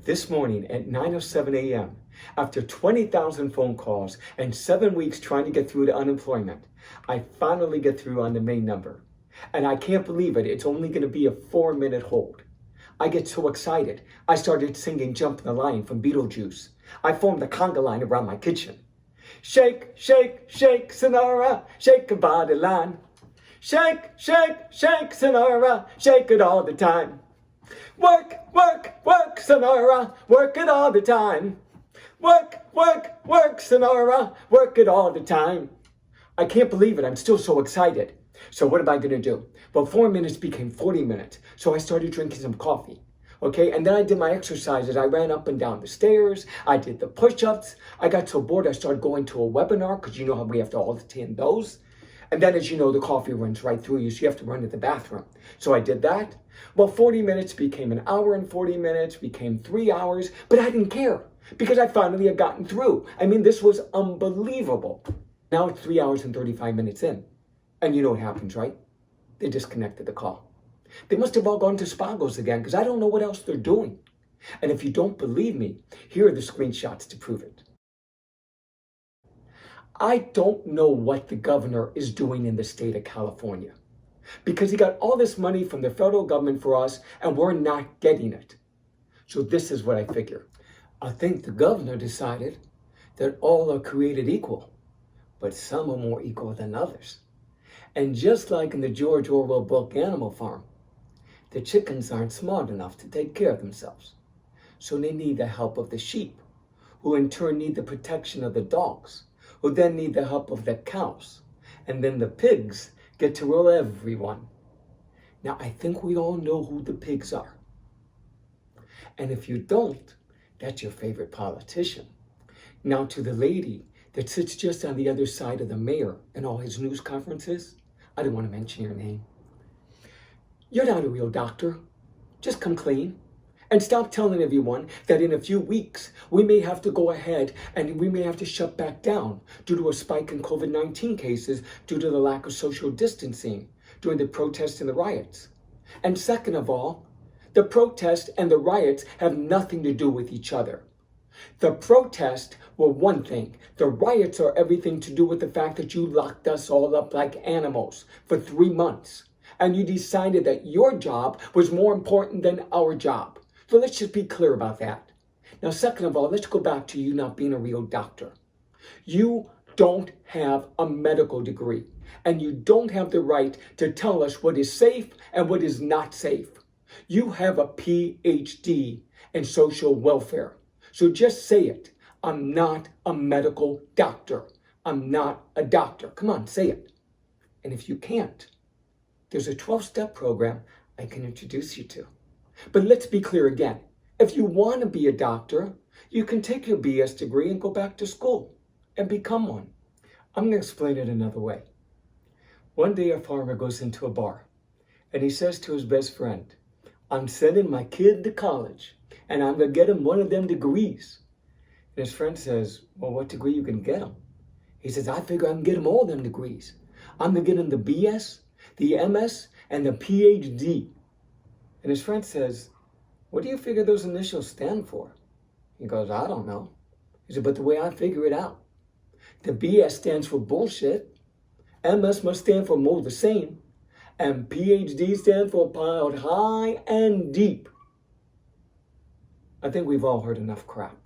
This morning at 9:07 a.m., after 20,000 phone calls and 7 weeks trying to get through to unemployment, I finally get through on the main number. And I can't believe it, it's only going to be a 4-minute hold. I get so excited, I started singing Jump the Line from Beetlejuice. I formed the conga line around my kitchen. Shake, shake, shake, Sonora, shake a body line. Shake, shake, shake, Sonora, shake it all the time. Work, work, work, Sonora, work it all the time. Work, work, work, Sonora, work it all the time. I can't believe it, I'm still so excited. So what am I gonna do? Well, 4 minutes became 40 minutes, so I started drinking some coffee. Okay, and then I did my exercises. I ran up and down the stairs. I did the push-ups. I got so bored I started going to a webinar, because you know how we have to all attend those. And then, as you know, the coffee runs right through you, so you have to run to the bathroom. So I did that. Well, 40 minutes became an hour and 40 minutes, became 3 hours, but I didn't care because I finally had gotten through. I mean, this was unbelievable. Now it's 3 hours and 35 minutes in. And you know what happens, right? They disconnected the call. They must have all gone to Spago's again because I don't know what else they're doing. And if you don't believe me, here are the screenshots to prove it. I don't know what the governor is doing in the state of California because he got all this money from the federal government for us and we're not getting it. So this is what I figure. I think the governor decided that all are created equal, but some are more equal than others. And just like in the George Orwell book Animal Farm, the chickens aren't smart enough to take care of themselves. So they need the help of the sheep, who in turn need the protection of the dogs, who then need the help of the cows. And then the pigs get to rule everyone. Now, I think we all know who the pigs are. And if you don't, that's your favorite politician. Now, to the lady that sits just on the other side of the mayor in all his news conferences, I don't want to mention your name. You're not a real doctor. Just come clean. And stop telling everyone that in a few weeks, we may have to go ahead and we may have to shut back down due to a spike in COVID-19 cases due to the lack of social distancing during the protests and the riots. And second of all, the protests and the riots have nothing to do with each other. The protests were one thing. The riots are everything to do with the fact that you locked us all up like animals for 3 months. And you decided that your job was more important than our job. So let's just be clear about that. Now, second of all, let's go back to you not being a real doctor. You don't have a medical degree, and you don't have the right to tell us what is safe and what is not safe. You have a PhD in social welfare. So just say it. I'm not a medical doctor. I'm not a doctor. Come on, say it. And if you can't, there's a 12-step program I can introduce you to. But let's be clear again. If you want to be a doctor, you can take your BS degree and go back to school and become one. I'm going to explain it another way. One day a farmer goes into a bar and he says to his best friend, I'm sending my kid to college and I'm going to get him one of them degrees. And his friend says, well, what degree you going to get him? He says, I figure I can get him all them degrees. I'm going to get him the BS, the MS, and the PhD. And his friend says, what do you figure those initials stand for? He goes, I don't know. He said, but the way I figure it out, the BS stands for bullshit, MS must stand for more the same, and PhD stands for piled high and deep. I think we've all heard enough crap.